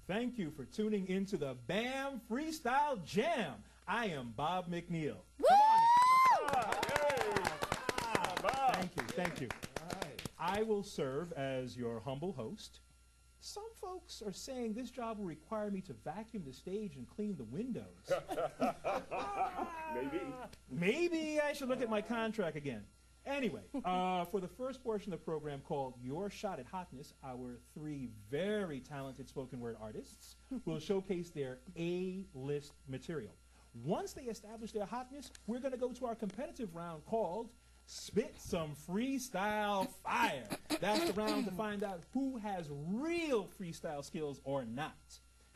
Thank you for tuning into the BAM Freestyle Jam. I am Bob McNeil. Woo! Thank you. I will serve as your humble host. Some folks are saying this job will require me to vacuum the stage and clean the windows. Maybe I should look at my contract again. Anyway, for the first portion of the program called Your Shot at Hotness, our three very talented spoken word artists will showcase their A-list material. Once they establish their hotness, we're going to go to our competitive round called Spit Some Freestyle Fire. That's the round to find out who has real freestyle skills or not.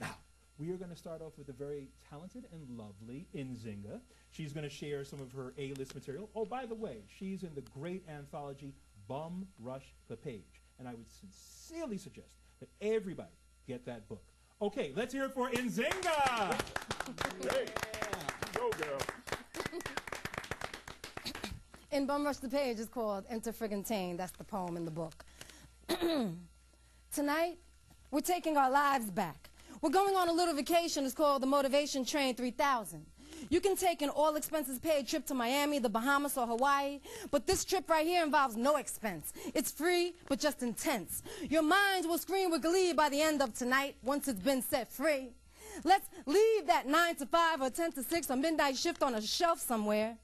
Now, we are going to start off with the very talented and lovely Nzinga. She's going to share some of her A-list material. Oh, by the way, she's in the great anthology Bum Rush the Page. And I would sincerely suggest that everybody get that book. Okay, let's hear it for Nzinga. Hey, go girl. In Bum Rush the Page is called Enter Friggin' Tane. That's the poem in the book. Tonight, we're taking our lives back. We're going on a little vacation. It's called the Motivation Train 3000. You can take an all-expenses-paid trip to Miami, the Bahamas, or Hawaii, but this trip right here involves no expense. It's free, but just intense. Your mind will scream with glee by the end of tonight, once it's been set free. Let's leave that 9 to 5 or 10 to 6 or midnight shift on a shelf somewhere.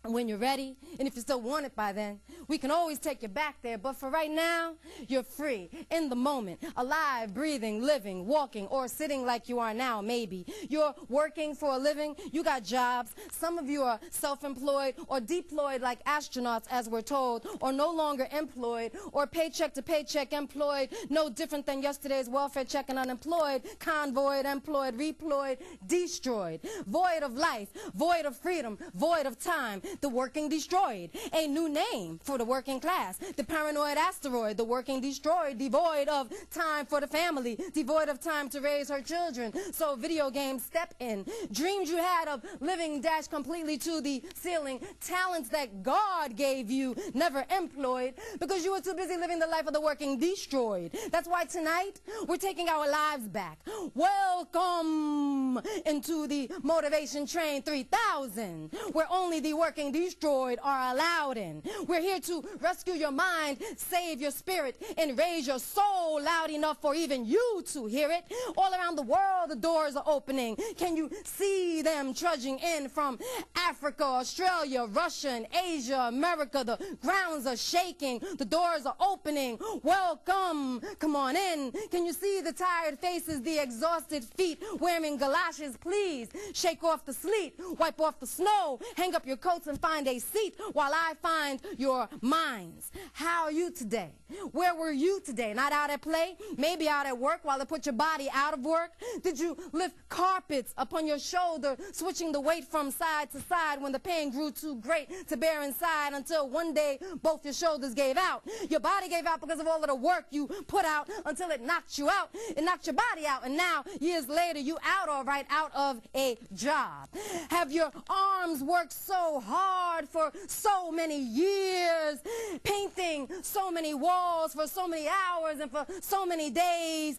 And when you're ready, and if you still want it by then, we can always take you back there. But for right now, you're free, in the moment, alive, breathing, living, walking, or sitting like you are now, maybe. You're working for a living. You got jobs. Some of you are self-employed or deployed like astronauts, as we're told, or no longer employed, or paycheck to paycheck employed, no different than yesterday's welfare check and unemployed, convoyed, employed, reployed, destroyed, void of life, void of freedom, void of time. The working destroyed, a new name for the working class. The paranoid asteroid, the working destroyed, devoid of time for the family, devoid of time to raise her children. So video games step in. Dreams you had of living dashed completely to the ceiling. Talents that God gave you never employed because you were too busy living the life of the working destroyed. That's why tonight we're taking our lives back. Welcome into the Motivation Train 3000, where only the working destroyed are allowed in. We're here to rescue your mind, save your spirit, and raise your soul loud enough for even you to hear it. All around the world, the doors are opening. Can you see them trudging in from Africa, Australia, Russia, and Asia, America? The grounds are shaking. The doors are opening. Welcome. Come on in. Can you see the tired faces, the exhausted feet wearing galoshes? Please shake off the sleet, wipe off the snow, hang up your coats and find a seat while I find your minds. How are you today? Where were you today? Not out at play? Maybe out at work while they put your body out of work? Did you lift carpets upon your shoulder, switching the weight from side to side when the pain grew too great to bear inside until one day both your shoulders gave out? Your body gave out because of all of the work you put out until it knocked you out. It knocked your body out, and now, years later, you out all right, out of a job. Have your arms worked so hard for so many years, painting so many walls for so many hours and for so many days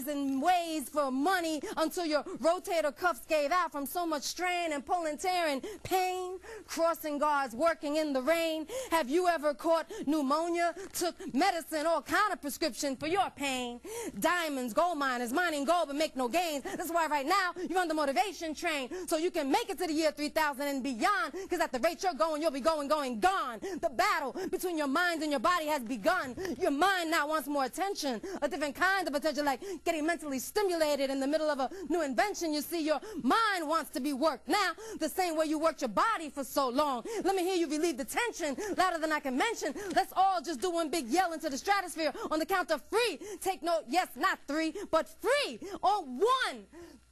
and ways for money until your rotator cuffs gave out from so much strain and pulling, tearing, pain, crossing guards, working in the rain? Have you ever caught pneumonia, took medicine, all kind of prescription for your pain? Diamonds, gold miners, mining gold but make no gains. That's why right now you're on the motivation train, so you can make it to the year 3000 and beyond, because at the rate you're going, you'll be going, gone. The battle between your mind and your body has begun. Your mind now wants more attention, a different kind of attention, like getting mentally stimulated in the middle of a new invention. You see, your mind wants to be worked now the same way you worked your body for so long. Let me hear you relieve the tension louder than I can mention. Let's all just do one big yell into the stratosphere on the count of free. Take note, yes, not 3, but free. On 1,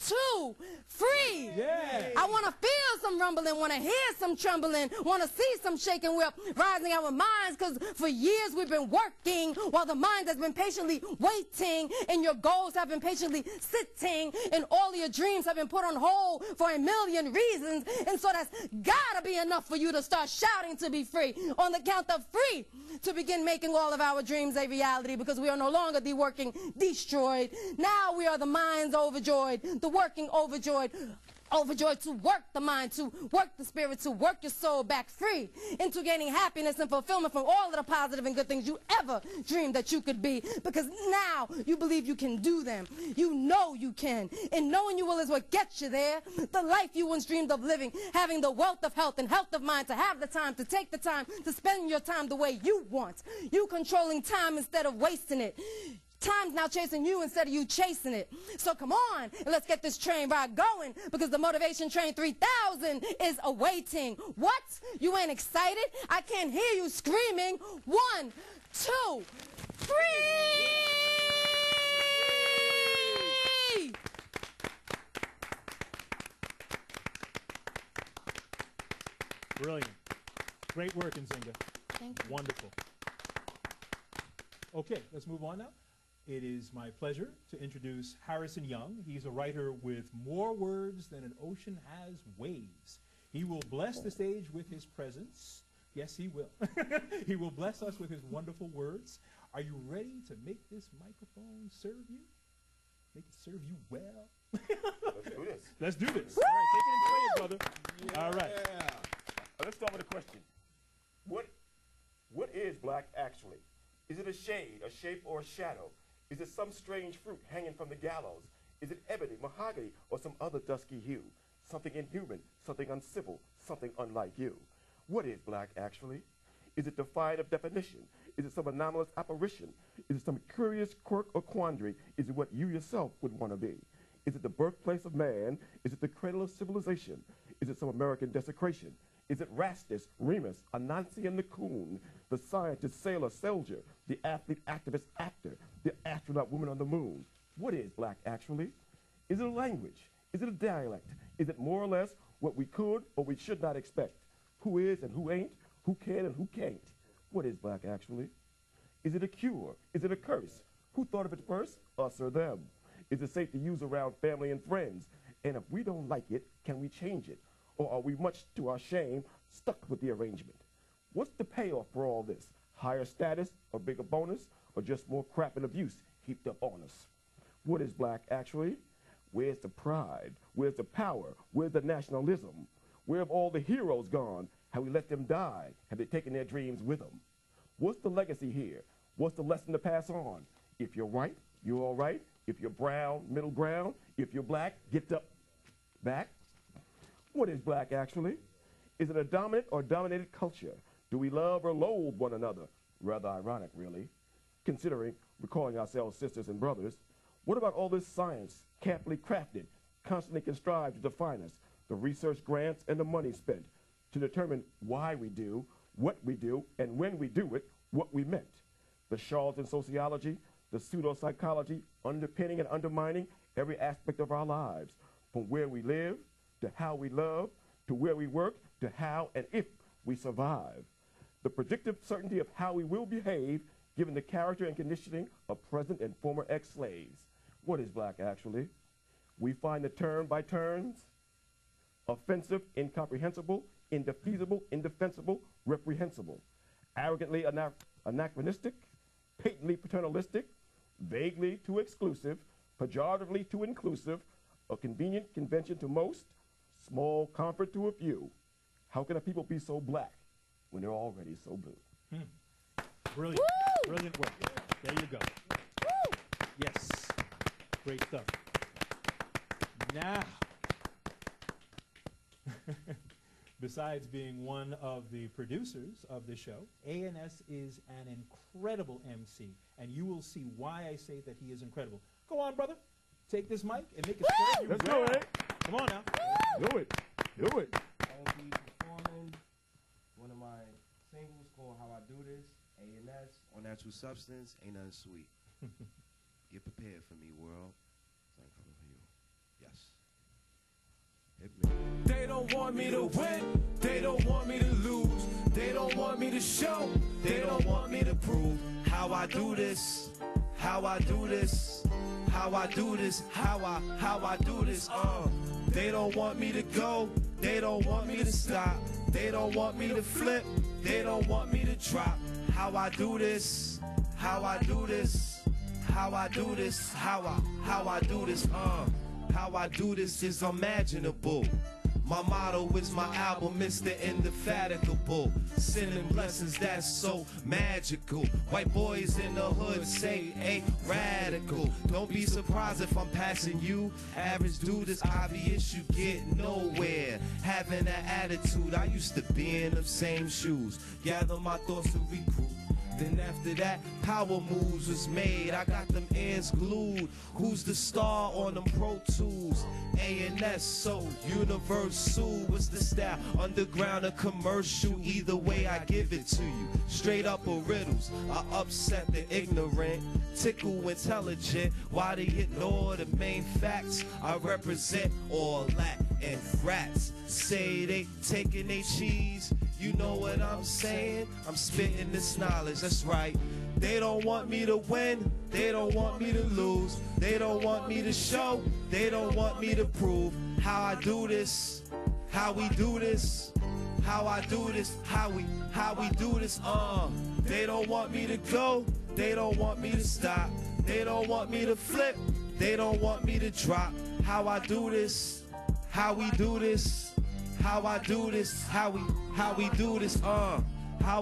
2, free. Yeah. I want to feel some rumbling, want to hear some trembling, want to see some shaking. We're rising our minds because for years we've been working while the mind has been patiently waiting, and your goals have been patiently sitting, and all your dreams have been put on hold for a million reasons. And so that's gotta be enough for you to start shouting to be free on the count of 3 to begin making all of our dreams a reality, because we are no longer the working destroyed. Now we are the minds overjoyed, the working overjoyed. Overjoyed to work the mind, to work the spirit, to work your soul back free into gaining happiness and fulfillment from all of the positive and good things you ever dreamed that you could be, because now you believe you can do them. You know you can, and knowing you will is what gets you there. The life you once dreamed of living, having the wealth of health and health of mind, to have the time, to take the time, to spend your time the way you want. You controlling time instead of wasting it. Time's now chasing you instead of you chasing it. So come on, and let's get this train ride going, because the Motivation Train 3000 is awaiting. What? You ain't excited? I can't hear you screaming. 1, 2, 3! Brilliant. Great work, Nzinga. Thank you. Wonderful. Okay, let's move on now. It is my pleasure to introduce Harrison Young. He's a writer with more words than an ocean has waves. He will bless the stage with his presence. Yes, he will. He will bless us with his wonderful words. Are you ready to make this microphone serve you? Make it serve you well? Let's do this. Let's do this. All right, take it and play it, brother. Yeah. All right. Let's start with a question. What is black actually? Is it a shade, a shape, or a shadow? Is it some strange fruit hanging from the gallows? Is it ebony, mahogany, or some other dusky hue? Something inhuman, something uncivil, something unlike you. What is black actually? Is it defied of definition? Is it some anomalous apparition? Is it some curious quirk or quandary? Is it what you yourself would want to be? Is it the birthplace of man? Is it the cradle of civilization? Is it some American desecration? Is it Rastus, Remus, Anansi and the Coon, the scientist, sailor, soldier, the athlete, activist, actor, the astronaut, woman on the moon? What is black actually? Is it a language? Is it a dialect? Is it more or less what we could or we should not expect? Who is and who ain't? Who can and who can't? What is black actually? Is it a cure? Is it a curse? Who thought of it first? Us or them? Is it safe to use around family and friends? And if we don't like it, can we change it? Or are we, much to our shame, stuck with the arrangement? What's the payoff for all this? Higher status, or bigger bonus, or just more crap and abuse heaped up on us? What is black actually? Where's the pride? Where's the power? Where's the nationalism? Where have all the heroes gone? Have we let them die? Have they taken their dreams with them? What's the legacy here? What's the lesson to pass on? If you're white, you're all right. If you're brown, middle ground. If you're black, get up, back. What is black actually? Is it a dominant or dominated culture? Do we love or loathe one another? Rather ironic, really, considering we're calling ourselves sisters and brothers. What about all this science, carefully crafted, constantly contrived to define us, the research grants and the money spent to determine why we do, what we do, and when we do it, what we meant? The charlatan sociology, the pseudo-psychology, underpinning and undermining every aspect of our lives, from where we live, to how we love, to where we work, to how and if we survive. The predictive certainty of how we will behave given the character and conditioning of present and former ex-slaves. What is black actually? We find the turn by turns offensive, incomprehensible, indefeasible, indefensible, reprehensible, arrogantly anachronistic, patently paternalistic, vaguely too exclusive, pejoratively too inclusive, a convenient convention to most, small comfort to a few. How can a people be so black when they're already so blue? Brilliant. Woo! Brilliant work. There you go. Woo! Yes. Great stuff. Now, besides being one of the producers of the show, A&S is an incredible MC, and you will see why I say that he is incredible. Go on, brother. Take this mic and make it serve you Let's well. go, eh? Come on now. Do it. Do it. I will be performing one of my singles called How I Do This, A&S, on Natural Substance, Ain't Nothing Sweet. Get prepared for me, world. I'm coming for you. Yes. They don't want me to win, they don't want me to lose. They don't want me to show, they don't want me to prove how I do this, how I do this, how I do this, how I do this. They don't want me to go, they don't want me to stop. They don't want me to flip, they don't want me to drop. How I do this, how I do this, how I do this, how I do this. How I do this is unimaginable. My motto is my album, Mr. Indefatigable. Sending blessings that's so magical. White boys in the hood say, ain't radical. Don't be surprised if I'm passing you. Average dude is obvious, you get nowhere. Having that attitude, I used to be in them same shoes. Gather my thoughts and regroup. Then after that, power moves was made. I got them ends glued. Who's the star on them Pro Tools? A&S, so universal. What's the style? Underground or commercial? Either way, I give it to you. Straight up or riddles. I upset the ignorant, tickle intelligent. Why they ignore the main facts? I represent all that and rats. Say they taking they cheese. You know what I'm saying? I'm spitting this knowledge, that's right. They don't want me to win, they don't want me to lose. They don't want me to show, they don't want me to prove how I do this, how we do this, how I do this, how we do this. They don't want me to go, they don't want me to stop. They don't want me to flip, they don't want me to drop. How I do this, how we do this. How I do this, how we do this, how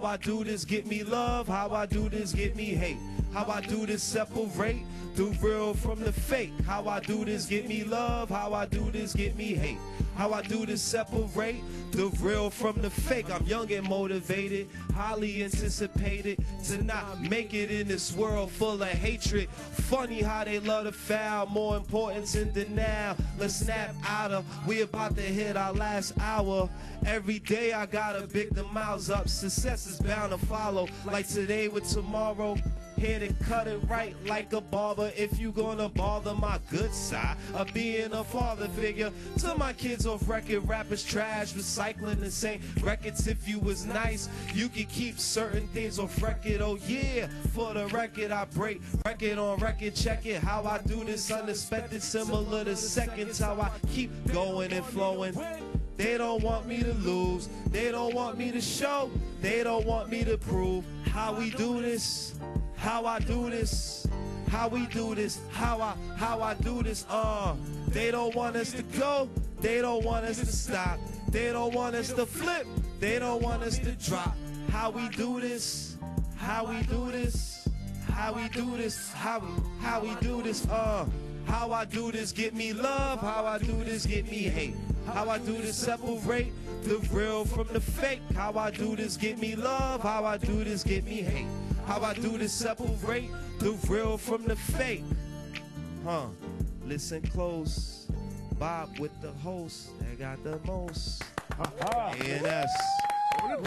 I do this, get me love, how I do this, get me hate. How I do this, separate the real from the fake. How I do this, get me love, how I do this, get me hate. How I do this, separate the real from the fake. I'm young and motivated, highly anticipated to not make it in this world full of hatred. Funny how they love to foul, more importance in denial. Let's snap out of, we about to hit our last hour. Every day I gotta pick the miles up, success is bound to follow. Like today with tomorrow. Here to cut it right like a barber. If you gonna bother my good side of being a father figure to my kids off record, rappers trash, recycling the same records. If you was nice, you could keep certain things off record. Oh yeah, for the record I break record on record. Check it, how I do this unexpected, similar to seconds. How I keep going and flowing. They don't want me to lose, they don't want me to show, they don't want me to prove how we do this. How I do this, how we do this, how I do this. They don't want us to go, they don't want us to stop. They don't want us to flip, they don't want us to drop. How we do this, how we do this, how we do this, how we do this. How I do this, get me love, how I do this, get me hate. How I do this, separate the real from the fake. How I do this, get me love, how I do this, get me hate. How I do this, separate the real from the fake. Listen close. Bob with the host, they got the most. A&S.